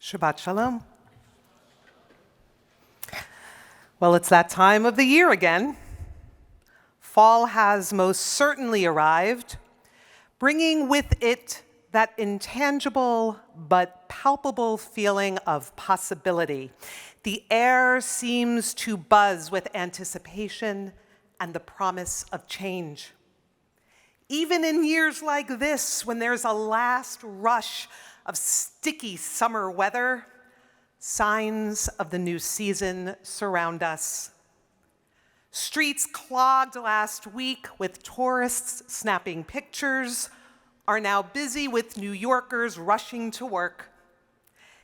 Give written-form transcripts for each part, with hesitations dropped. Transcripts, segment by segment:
Shabbat Shalom. Well, it's that time of the year again. Fall has most certainly arrived, bringing with it that intangible but palpable feeling of possibility. The air seems to buzz with anticipation and the promise of change. Even in years like this, when there's a last rush of sticky summer weather, signs of the new season surround us. Streets clogged last week with tourists snapping pictures are now busy with New Yorkers rushing to work.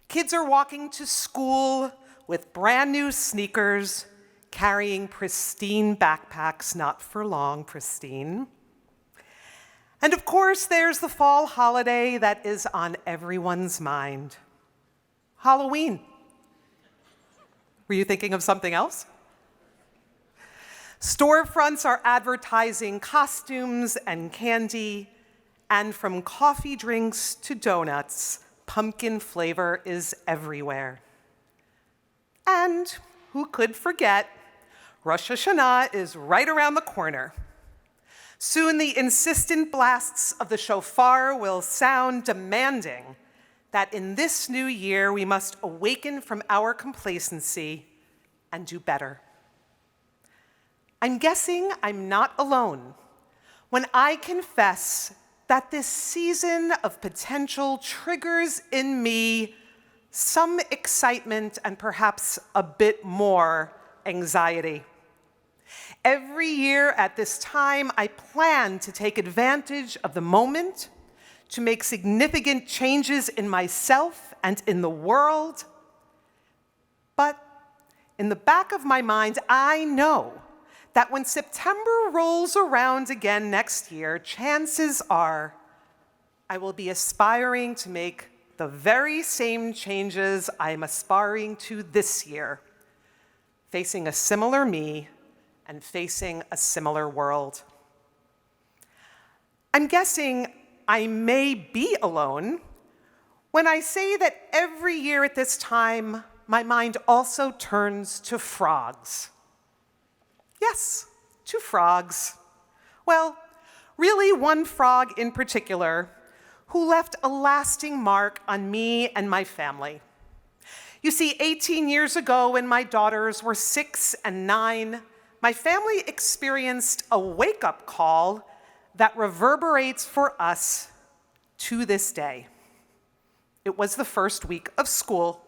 Kids are walking to school with brand new sneakers, carrying pristine backpacks, not for long pristine. And of course, there's the fall holiday that is on everyone's mind. Halloween. Were you thinking of something else? Storefronts are advertising costumes and candy, and from coffee drinks to donuts, pumpkin flavor is everywhere. And who could forget, Rosh Hashanah is right around the corner. Soon the insistent blasts of the shofar will sound, demanding that in this new year we must awaken from our complacency and do better. I'm guessing I'm not alone when I confess that this season of potential triggers in me some excitement and perhaps a bit more anxiety. Every year at this time, I plan to take advantage of the moment to make significant changes in myself and in the world. But in the back of my mind, I know that when September rolls around again next year, chances are I will be aspiring to make the very same changes I'm aspiring to this year, facing a similar me and facing a similar world. I'm guessing I may be alone when I say that every year at this time, my mind also turns to frogs. Yes, to frogs. Well, really one frog in particular who left a lasting mark on me and my family. You see, 18 years ago when my daughters were 6 and 9, my family experienced a wake-up call that reverberates for us to this day. It was the first week of school.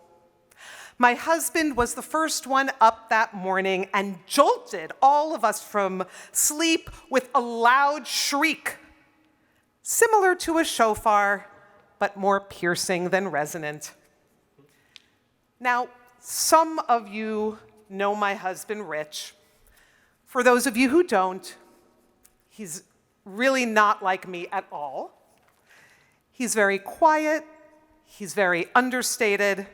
My husband was the first one up that morning and jolted all of us from sleep with a loud shriek, similar to a shofar, but more piercing than resonant. Now, some of you know my husband, Rich. For those of you who don't, he's really not like me at all. He's very quiet, he's very understated,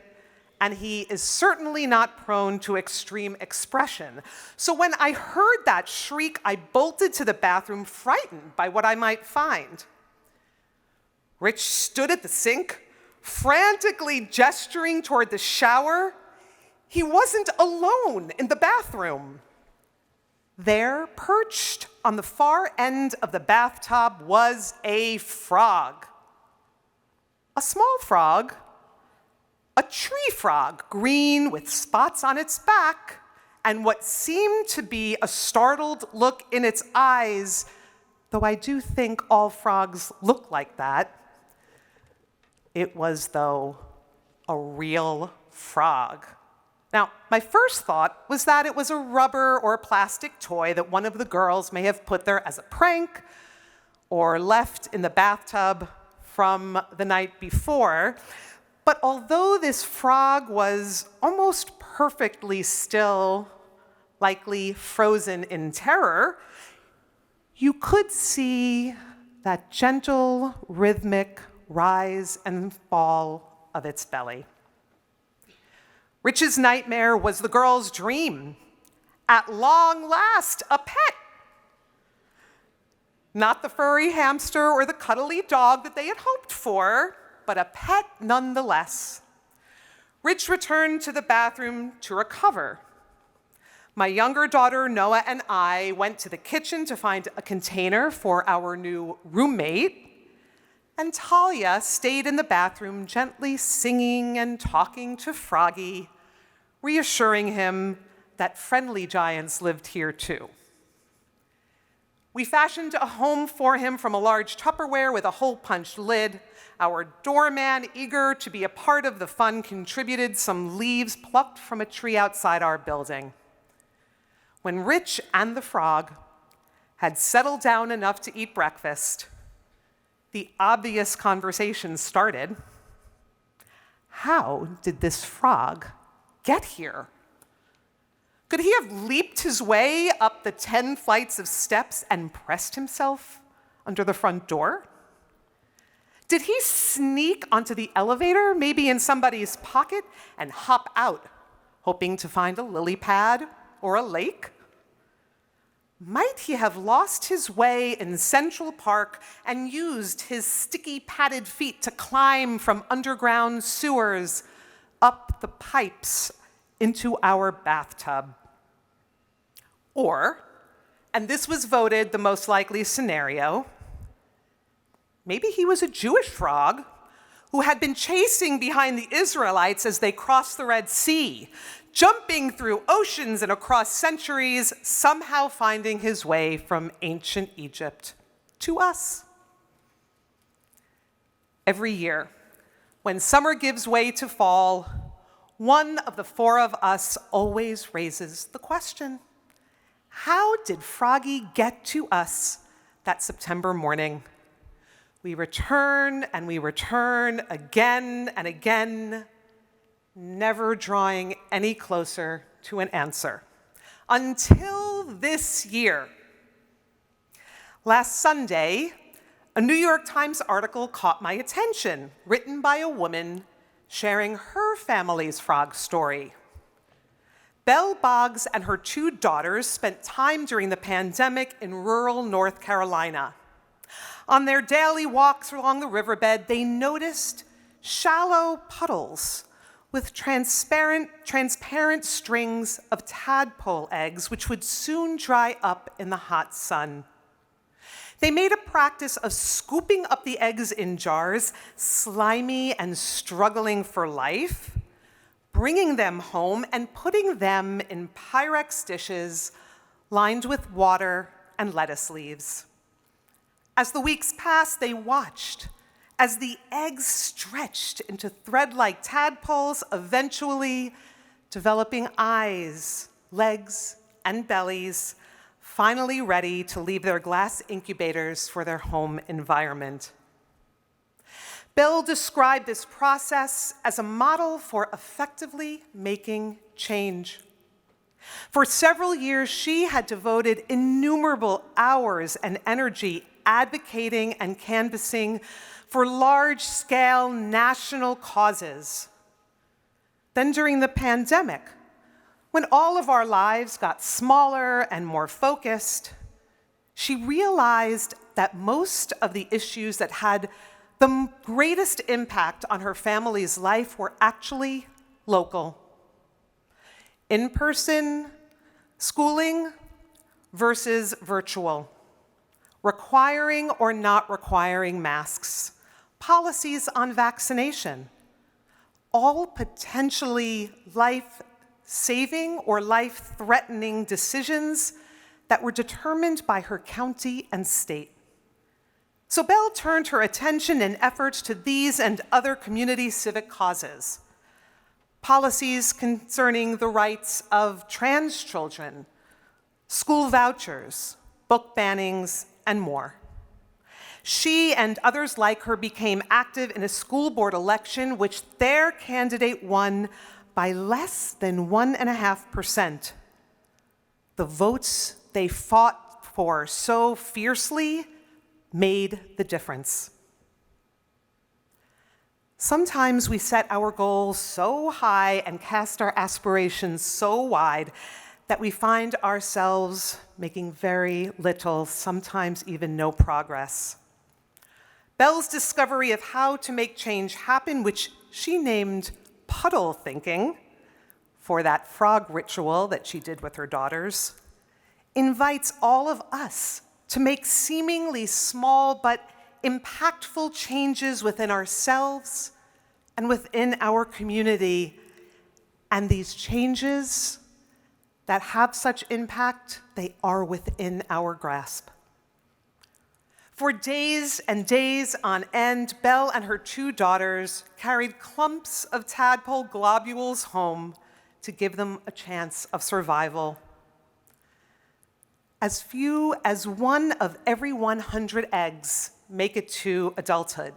and he is certainly not prone to extreme expression. So when I heard that shriek, I bolted to the bathroom, frightened by what I might find. Rich stood at the sink, frantically gesturing toward the shower. He wasn't alone in the bathroom. There, perched on the far end of the bathtub, was a frog. A small frog, a tree frog, green with spots on its back, and what seemed to be a startled look in its eyes, though I do think all frogs look like that. It was, though, a real frog. Now, my first thought was that it was a rubber or plastic toy that one of the girls may have put there as a prank or left in the bathtub from the night before. But although this frog was almost perfectly still, likely frozen in terror, you could see that gentle, rhythmic rise and fall of its belly. Rich's nightmare was the girl's dream. At long last, a pet. Not the furry hamster or the cuddly dog that they had hoped for, but a pet nonetheless. Rich returned to the bathroom to recover. My younger daughter, Noah, and I went to the kitchen to find a container for our new roommate, and Talia stayed in the bathroom gently singing and talking to Froggy, reassuring him that friendly giants lived here too. We fashioned a home for him from a large Tupperware with a hole-punched lid. Our doorman, eager to be a part of the fun, contributed some leaves plucked from a tree outside our building. When Rich and the frog had settled down enough to eat breakfast, the obvious conversation started. How did this frog get here? Could he have leaped his way up the 10 flights of steps and pressed himself under the front door? Did he sneak onto the elevator, maybe in somebody's pocket, and hop out, hoping to find a lily pad or a lake? Might he have lost his way in Central Park and used his sticky padded feet to climb from underground sewers up the pipes into our bathtub? Or, and this was voted the most likely scenario, maybe he was a Jewish frog who had been chasing behind the Israelites as they crossed the Red Sea, jumping through oceans and across centuries, somehow finding his way from ancient Egypt to us. Every year, when summer gives way to fall, one of the four of us always raises the question, how did Froggy get to us that September morning? We return and we return again and again, never drawing any closer to an answer. Until this year. Last Sunday, a New York Times article caught my attention, written by a woman sharing her family's frog story. Belle Boggs and her 2 daughters spent time during the pandemic in rural North Carolina. On their daily walks along the riverbed, they noticed shallow puddles with transparent strings of tadpole eggs, which would soon dry up in the hot sun. They made a practice of scooping up the eggs in jars, slimy and struggling for life, bringing them home and putting them in Pyrex dishes lined with water and lettuce leaves. As the weeks passed, they watched as the eggs stretched into thread-like tadpoles, eventually developing eyes, legs, and bellies, finally ready to leave their glass incubators for their home environment. Belle described this process as a model for effectively making change. For several years, she had devoted innumerable hours and energy advocating and canvassing for large-scale national causes. Then during the pandemic, when all of our lives got smaller and more focused, she realized that most of the issues that had the greatest impact on her family's life were actually local. In-person schooling versus virtual, requiring or not requiring masks, policies on vaccination, all potentially life-saving or life-threatening decisions that were determined by her county and state. So Belle turned her attention and efforts to these and other community civic causes. Policies concerning the rights of trans children, school vouchers, book bannings, and more. She and others like her became active in a school board election which their candidate won by less than 1.5%. The votes they fought for so fiercely made the difference. Sometimes we set our goals so high and cast our aspirations so wide that we find ourselves making very little, sometimes even no progress. Belle's discovery of how to make change happen, which she named puddle thinking, for that frog ritual that she did with her daughters, invites all of us to make seemingly small but impactful changes within ourselves and within our community. And these changes that have such impact, they are within our grasp. For days and days on end, Belle and her 2 daughters carried clumps of tadpole globules home to give them a chance of survival. As few as 1 of every 100 eggs make it to adulthood.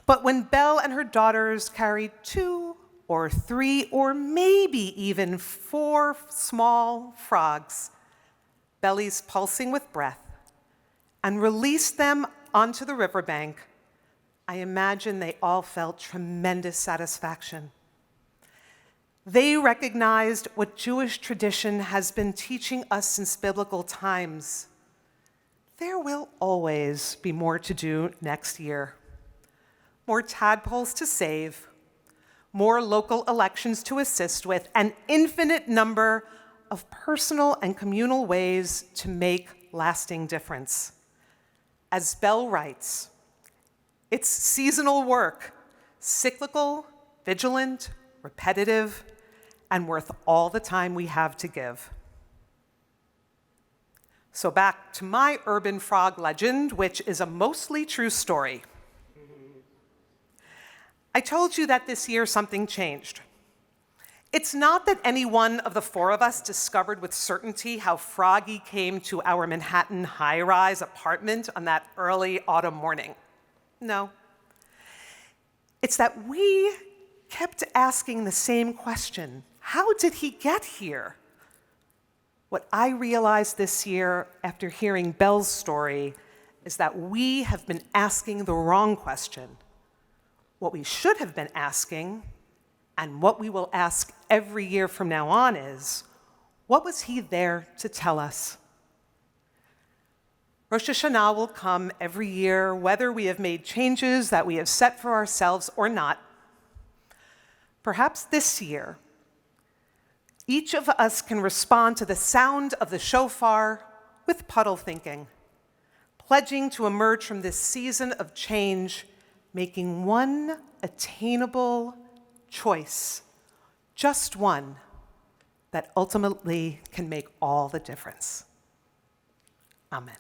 But when Belle and her daughters carried 2 or 3 or maybe even 4 small frogs, bellies pulsing with breath, and released them onto the riverbank, I imagine they all felt tremendous satisfaction. They recognized what Jewish tradition has been teaching us since biblical times. There will always be more to do next year. More tadpoles to save, more local elections to assist with, an infinite number of personal and communal ways to make lasting difference. As Belle writes, it's seasonal work, cyclical, vigilant, repetitive, and worth all the time we have to give. So back to my urban frog legend, which is a mostly true story. I told you that this year something changed. It's not that any one of the 4 of us discovered with certainty how Froggy came to our Manhattan high-rise apartment on that early autumn morning. No. It's that we kept asking the same question. How did he get here? What I realized this year after hearing Belle's story is that we have been asking the wrong question. What we should have been asking, and what we will ask every year from now on, is, what was he there to tell us? Rosh Hashanah will come every year, whether we have made changes that we have set for ourselves or not. Perhaps this year, each of us can respond to the sound of the shofar with puddle thinking, pledging to emerge from this season of change, making one attainable choice, just one, that ultimately can make all the difference. Amen.